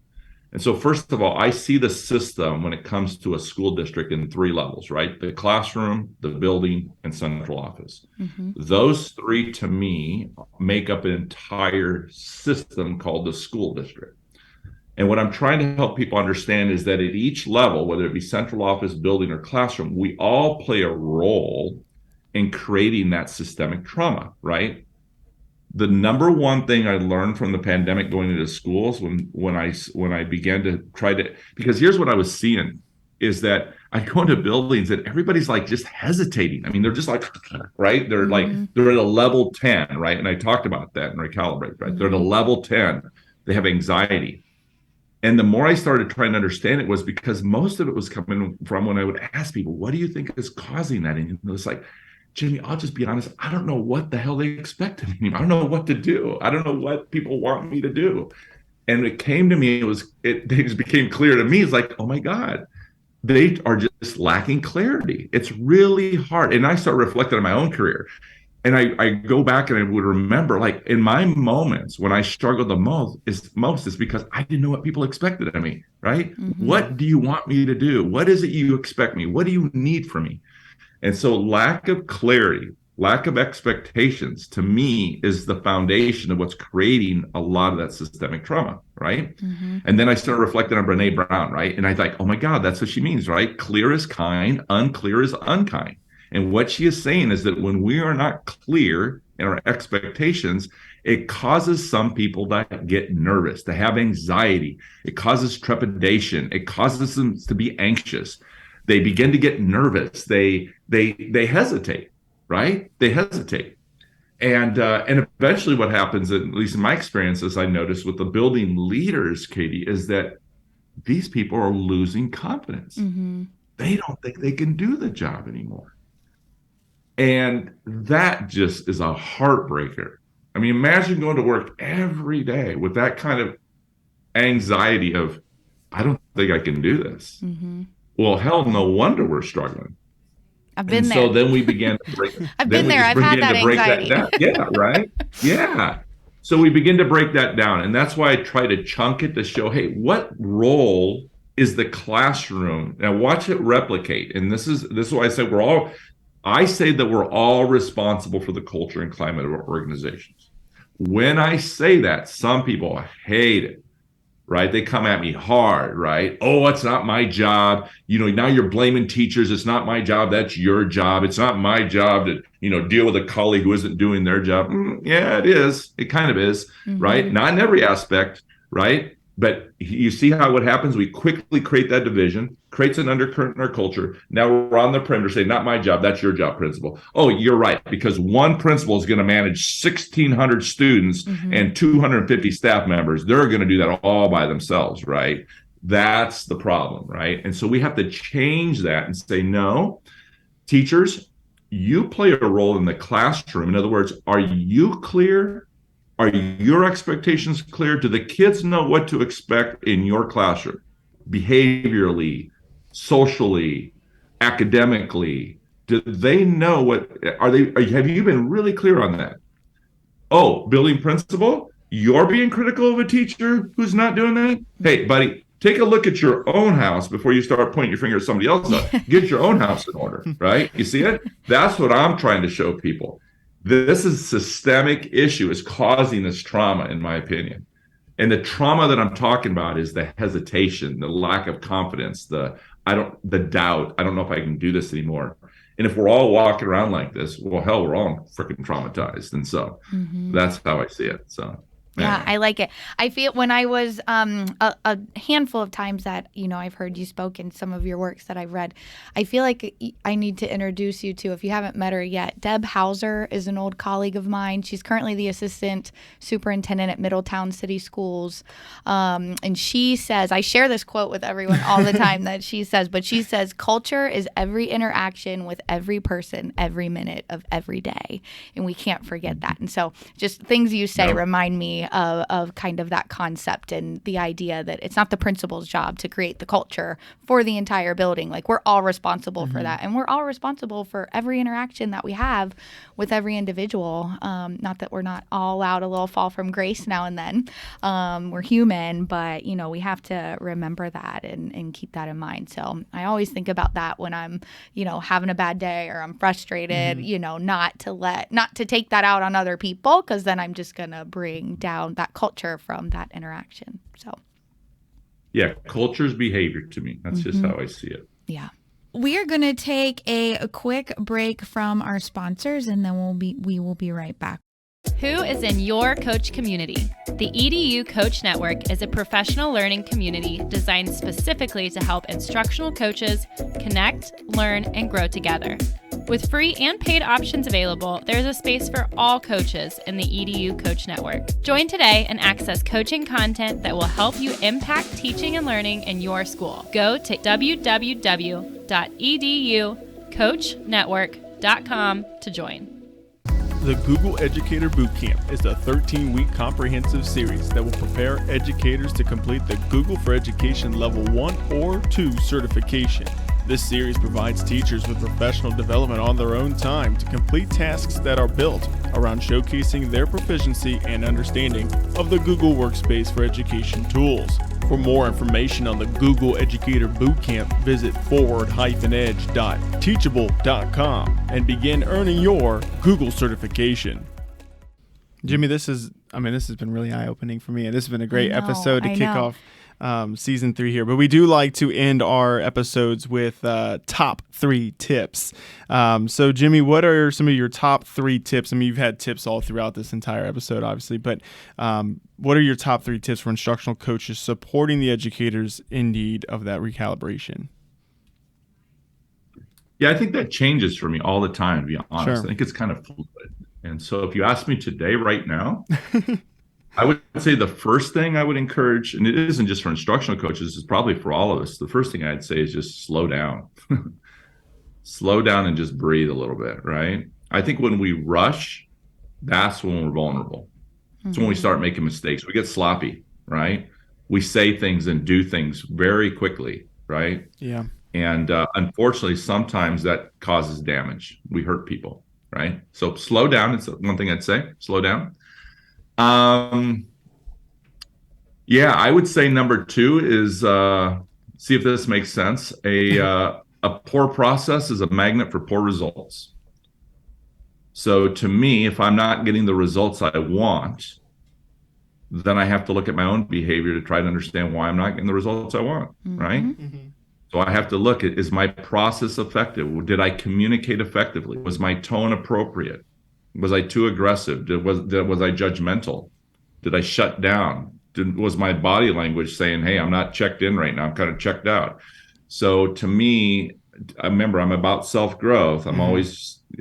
And so first of all, I see the system when it comes to a school district in 3 levels, right? The classroom, the building, and central office. Those 3, to me, make up an entire system called the school district. And what I'm trying to help people understand is that at each level, whether it be central office, building, or classroom, we all play a role in creating that systemic trauma, right? The number one thing I learned from the pandemic going into schools when I began to try to, because here's what I was seeing, is that I go into buildings and everybody's like just hesitating. I mean, they're just like, right? They're like, they're at a level 10, right? And I talked about that in Recalibrate, right? They're at a level 10. They have anxiety. And the more I started trying to understand it was because most of it was coming from when I would ask people, what do you think is causing that? And it was like, Jimmy, I'll just be honest. I don't know what the hell they expect of me. I don't know what to do. I don't know what people want me to do. And it came to me, it just became clear to me. It's like, oh my God, they are just lacking clarity. It's really hard. And I start reflecting on my own career. And I go back and I would remember, like, in my moments when I struggled the most is because I didn't know what people expected of me, right? What do you want me to do? What is it you expect me? What do you need from me? And so lack of clarity, lack of expectations, to me, is the foundation of what's creating a lot of that systemic trauma, right? And then I started reflecting on Brene Brown, right? And I thought, oh my God, that's what she means, right? Clear is kind, unclear is unkind. And what she is saying is that when we are not clear in our expectations, it causes some people to get nervous, to have anxiety. It causes trepidation. It causes them to be anxious. They begin to get nervous. They hesitate, right? They hesitate. And eventually what happens, at least in my experiences, I noticed with the building leaders, Katie, is that these people are losing confidence. They don't think they can do the job anymore. And that just is a heartbreaker. I mean, imagine going to work every day with that kind of anxiety of, I don't think I can do this. Well, hell, no wonder we're struggling. I've been there. So then we began to break. I've been there. I've had that anxiety. Yeah, right. Yeah. So we begin to break that down. And that's why I try to chunk it to show, hey, what role is the classroom? Now watch it replicate. And this is why I said I say that we're all responsible for the culture and climate of our organizations. When I say that, some people hate it, right? They come at me hard, right? Oh, it's not my job. Now you're blaming teachers. It's not my job. That's your job. It's not my job to, deal with a colleague who isn't doing their job. Yeah, it is. It kind of is, right? Not in every aspect, right? But you see how what happens? We quickly create that division, creates an undercurrent in our culture. Now we're on the perimeter saying, not my job, that's your job, principal. Oh, you're right, because one principal is going to manage 1,600 students and 250 staff members. They're going to do that all by themselves, right? That's the problem, right? And so we have to change that and say, no, teachers, you play a role in the classroom. In other words, are you clear? Are your expectations clear? Do the kids know what to expect in your classroom? Behaviorally, socially, academically? Do they know have you been really clear on that? Oh, building principal, you're being critical of a teacher who's not doing that? Hey, buddy, take a look at your own house before you start pointing your finger at somebody else. Get your own house in order, right? You see it? That's what I'm trying to show people. This is a systemic issue. It's causing this trauma, in my opinion. And the trauma that I'm talking about is the hesitation, the lack of confidence, the doubt. I don't know if I can do this anymore. And if we're all walking around like this, well, hell, we're all freaking traumatized. And so that's how I see it. So. Yeah, I like it. I feel when I was a handful of times that, I've heard you spoke in some of your works that I've read, I feel like I need to introduce you to, if you haven't met her yet, Deb Hauser is an old colleague of mine. She's currently the assistant superintendent at Middletown City Schools. And she says, I share this quote with everyone all the time that she says, culture is every interaction with every person every minute of every day. And we can't forget that. And so just things you say remind me me of kind of that concept and the idea that it's not the principal's job to create the culture for the entire building. Like, we're all responsible for that. And we're all responsible for every interaction that we have with every individual. Not that we're not all allowed a little fall from grace now and then. We're human, but, we have to remember that and keep that in mind. So I always think about that when I'm, having a bad day or I'm frustrated, not to take that out on other people, because then I'm just going to bring down that culture from that interaction. So. Yeah, culture's behavior to me. That's just how I see it. Yeah. We are going to take a quick break from our sponsors, and then we will be right back. Who is in your coach community? The EDU Coach Network is a professional learning community designed specifically to help instructional coaches connect, learn, and grow together. With free and paid options available, there's a space for all coaches in the EDU Coach Network. Join today and access coaching content that will help you impact teaching and learning in your school. Go to www.educoachnetwork.com to join. The Google Educator Bootcamp is a 13-week comprehensive series that will prepare educators to complete the Google for Education Level 1 or 2 certification. This series provides teachers with professional development on their own time to complete tasks that are built around showcasing their proficiency and understanding of the Google Workspace for Education tools. For more information on the Google Educator Bootcamp, visit forward-edge.teachable.com and begin earning your Google certification. Jimmy, this has been really eye-opening for me, and this has been a great episode to kick off season 3 here. But we do like to end our episodes with top 3 tips. So Jimmy, what are some of your top 3 tips? I mean, you've had tips all throughout this entire episode, obviously, but what are your top 3 tips for instructional coaches supporting the educators in need of that recalibration? Yeah, I think that changes for me all the time, to be honest. Sure. I think it's kind of fluid. And so if you ask me today, right now, I would say the first thing I would encourage, and it isn't just for instructional coaches, it's probably for all of us. The first thing I'd say is just slow down. Slow down and just breathe a little bit, right? I think when we rush, that's when we're vulnerable. It's when we start making mistakes. We get sloppy, right? We say things and do things very quickly, right? Yeah. And unfortunately, sometimes that causes damage. We hurt people, right? So slow down. It's one thing I'd say. Slow down. Yeah, I would say number 2 is see if this makes sense. A poor process is a magnet for poor results. So to me, if I'm not getting the results I want, then I have to look at my own behavior to try to understand why I'm not getting the results I want, right? So I have to look at, is my process effective? Did I communicate effectively? Was my tone appropriate? Was I too aggressive? Was I judgmental? Did I shut down? Was my body language saying, hey, I'm not checked in right now, I'm kind of checked out? So to me, I remember, I'm about self-growth.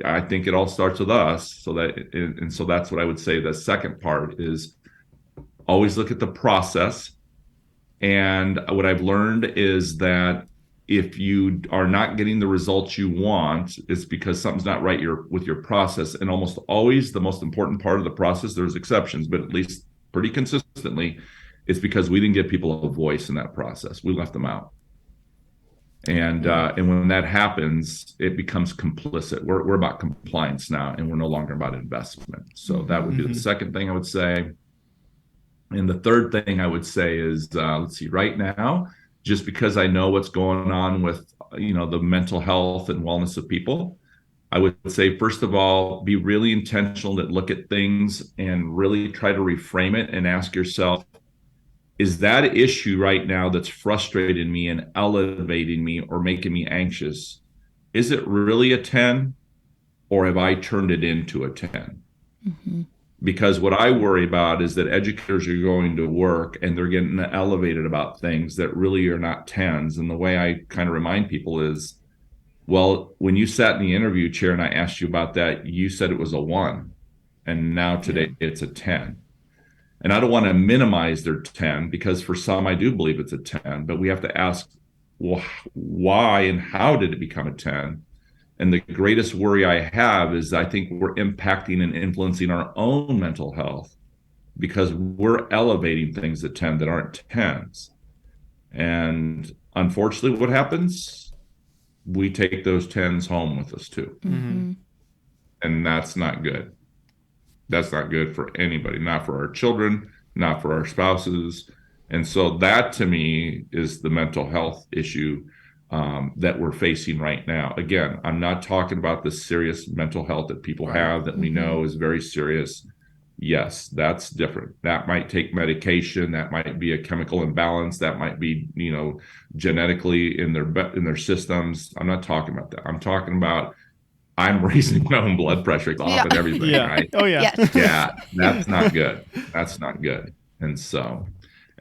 I think it all starts with us. So that's what I would say. The second part is always look at the process. And what I've learned is that if you are not getting the results you want, it's because something's not right with your process. And almost always the most important part of the process, there's exceptions, but at least pretty consistently, it's because we didn't give people a voice in that process. We left them out. And when that happens, it becomes complicit. We're about compliance now, and we're no longer about investment. So that would be the second thing I would say. And the third thing I would say is, right now, just because I know what's going on with, the mental health and wellness of people, I would say, first of all, be really intentional to look at things and really try to reframe it and ask yourself, is that issue right now that's frustrating me and elevating me or making me anxious, is it really a 10, or have I turned it into a 10? Because what I worry about is that educators are going to work and they're getting elevated about things that really are not 10s. And the way I kind of remind people is, well, when you sat in the interview chair and I asked you about that, you said it was a 1. And now today it's a 10. And I don't want to minimize their 10, because for some, I do believe it's a 10, but we have to ask, well, why and how did it become a 10? And the greatest worry I have is I think we're impacting and influencing our own mental health because we're elevating things at 10 that aren't 10s. And unfortunately, what happens? We take those 10s home with us too. Mm-hmm. And that's not good. That's not good for anybody, not for our children, not for our spouses. And so that to me is the mental health issue that we're facing right now. Again, I'm not talking about the serious mental health that people have that we know is very serious. Yes, that's different. That might take medication. That might be a chemical imbalance. That might be, genetically in their systems. I'm not talking about that. I'm talking about I'm raising my own blood pressure off and everything, right? Oh, yeah. Yes. Yeah, that's not good. That's not good. And so,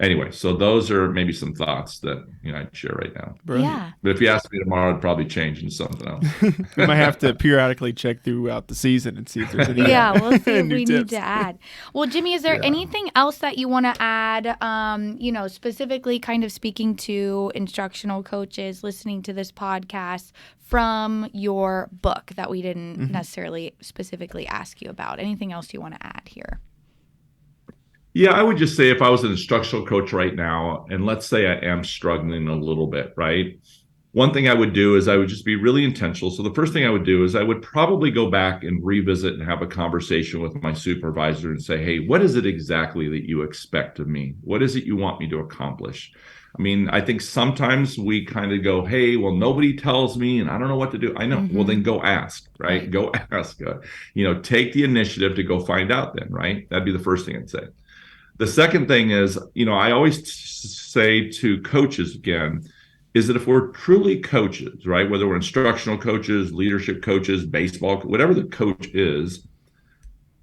anyway, so those are maybe some thoughts that I'd share right now. Brilliant. Yeah. But if you ask me tomorrow, I'd probably change into something else. We might have to periodically check throughout the season and see if there's any Yeah, we'll see if new we tips. need to add. Well, Jimmy, is there anything else that you want to add, specifically kind of speaking to instructional coaches listening to this podcast from your book that we didn't necessarily specifically ask you about? Anything else you want to add here? Yeah, I would just say if I was an instructional coach right now, and let's say I am struggling a little bit, right? One thing I would do is I would just be really intentional. So the first thing I would do is I would probably go back and revisit and have a conversation with my supervisor and say, hey, what is it exactly that you expect of me? What is it you want me to accomplish? I mean, I think sometimes we kind of go, hey, well, nobody tells me and I don't know what to do. I know. Well, then go ask, right? Go ask. Take the initiative to go find out then, right? That'd be the first thing I'd say. The second thing is, I always say to coaches again, is that if we're truly coaches, right, whether we're instructional coaches, leadership coaches, baseball, whatever the coach is,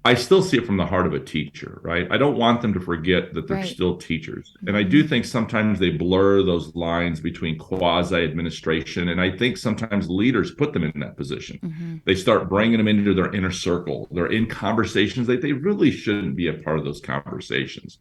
I still see it from the heart of a teacher, right? I don't want them to forget that they're still teachers. And I do think sometimes they blur those lines between quasi-administration. And I think sometimes leaders put them in that position. They start bringing them into their inner circle. They're in conversations that they really shouldn't be a part of those conversations.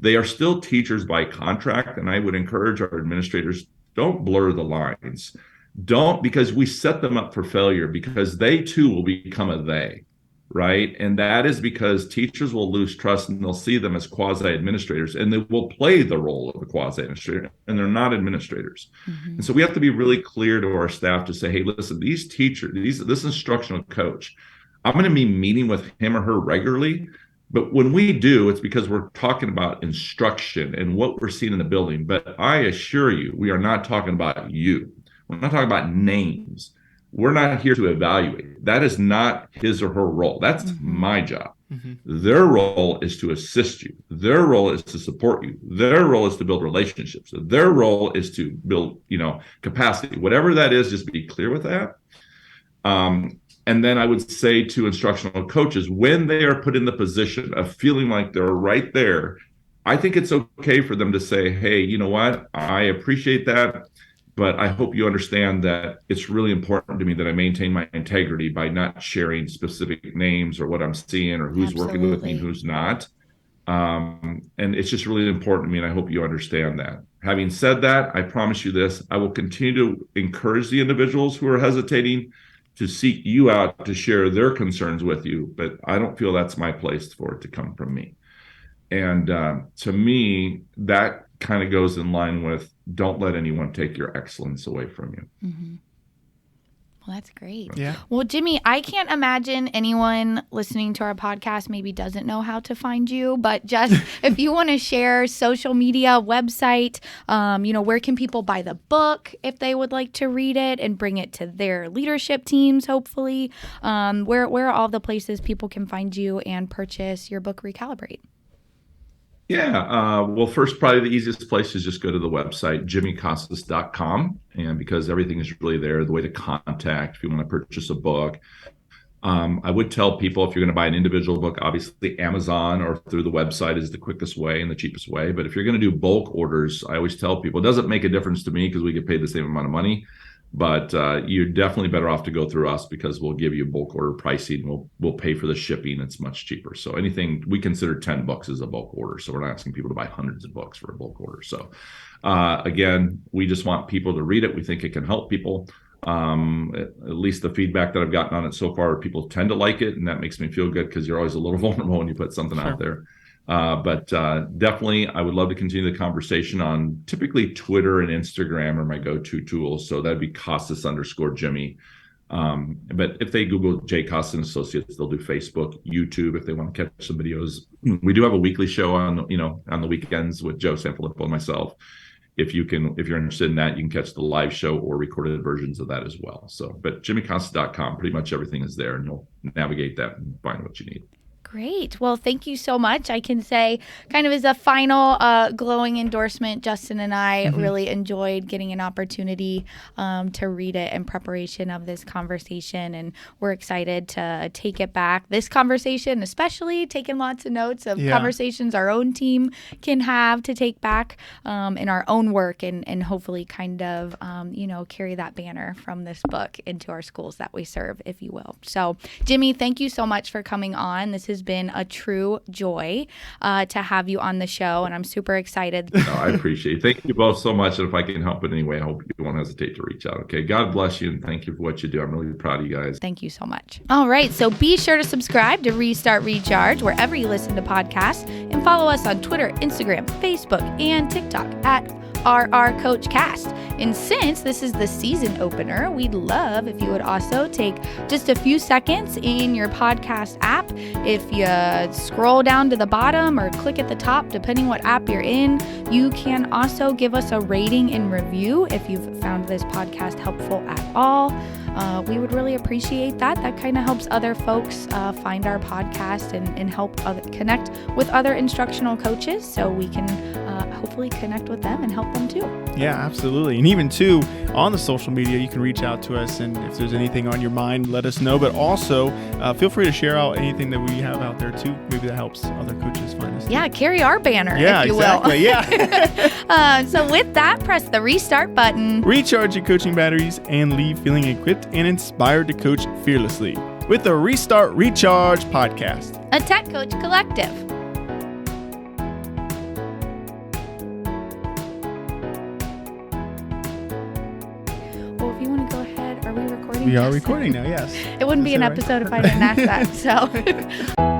They are still teachers by contract. And I would encourage our administrators, don't blur the lines. Don't, because we set them up for failure, because they too will become a they. Right. And that is because teachers will lose trust and they'll see them as quasi-administrators and they will play the role of a quasi-administrator and they're not administrators. And so we have to be really clear to our staff to say, hey, listen, these teachers, this instructional coach, I'm going to be meeting with him or her regularly. But when we do, it's because we're talking about instruction and what we're seeing in the building. But I assure you, we are not talking about you. We're not talking about names. We're not here to evaluate. That is not his or her role. That's my job. Their role is to assist you. Their role is to support you. Their role is to build relationships. Their role is to build, capacity. Whatever that is, just be clear with that. And then I would say to instructional coaches, when they are put in the position of feeling like they're right there, I think it's okay for them to say, hey, you know what? I appreciate that. But I hope you understand that it's really important to me that I maintain my integrity by not sharing specific names or what I'm seeing or who's working with me and who's not. And it's just really important to me, and I hope you understand that. Having said that, I promise you this, I will continue to encourage the individuals who are hesitating to seek you out to share their concerns with you, but I don't feel that's my place for it to come from me. And to me, that kind of goes in line with don't let anyone take your excellence away from you. Well, that's great. Yeah. Well, Jimmy, I can't imagine anyone listening to our podcast maybe doesn't know how to find you, but just if you want to share social media, website, where can people buy the book if they would like to read it and bring it to their leadership teams, hopefully? Where are all the places people can find you and purchase your book, Recalibrate? Yeah. Well, first, probably the easiest place is just go to the website, jimmycasas.com. And because everything is really there, the way to contact if you want to purchase a book. I would tell people if you're going to buy an individual book, obviously Amazon or through the website is the quickest way and the cheapest way. But if you're going to do bulk orders, I always tell people it doesn't make a difference to me because we get paid the same amount of money. But you're definitely better off to go through us because we'll give you bulk order pricing. We'll pay for the shipping. It's much cheaper. So anything we consider 10 books as a bulk order. So we're not asking people to buy hundreds of books for a bulk order. So again, we just want people to read it. We think it can help people. At least the feedback that I've gotten on it so far, people tend to like it. And that makes me feel good because you're always a little vulnerable when you put something out there. But definitely, I would love to continue the conversation on typically Twitter and Instagram are my go-to tools. So that'd be Casas _Jimmy. But if they Google J. Casas and Associates, they'll do Facebook, YouTube if they want to catch some videos. We do have a weekly show on the weekends with Joe Sanfilippo and myself. If you're interested in that, you can catch the live show or recorded versions of that as well. So, but jimmycasas.com, pretty much everything is there, and you'll navigate that and find what you need. Great. Well, thank you so much. I can say kind of as a final glowing endorsement, Justin and I really enjoyed getting an opportunity to read it in preparation of this conversation. And we're excited to take it back. This conversation, especially taking lots of notes of conversations our own team can have to take back in our own work and hopefully kind of, carry that banner from this book into our schools that we serve, if you will. So, Jimmy, thank you so much for coming on. This has been a true joy to have you on the show, and I'm super excited. No, I appreciate it. Thank you both so much. And if I can help in any way, I hope you won't hesitate to reach out. Okay. God bless you, and thank you for what you do. I'm really proud of you guys. Thank you so much. All right. So be sure to subscribe to Restart Recharge wherever you listen to podcasts, and follow us on Twitter, Instagram, Facebook, and TikTok at RRCoachCast. And since this is the season opener, we'd love if you would also take just a few seconds in your podcast app. If you scroll down to the bottom or click at the top, depending what app you're in, you can also give us a rating and review if you've found this podcast helpful at all. We would really appreciate that. That kind of helps other folks find our podcast and help connect with other instructional coaches, so we can hopefully connect with them and help them too. Yeah, absolutely. And even too, on the social media, you can reach out to us, and if there's anything on your mind, let us know. But also, feel free to share out anything that we have out there too. Maybe that helps other coaches find us. Yeah, carry our banner, if you exactly. will. Yeah. So with that, press the restart button. Recharge your coaching batteries and leave feeling equipped and inspired to coach fearlessly with the Restart Recharge podcast, a Tech Coach Collective. Well, if you want to go ahead, are we recording? We are recording now, yes. It wouldn't be an episode if I didn't ask that. So.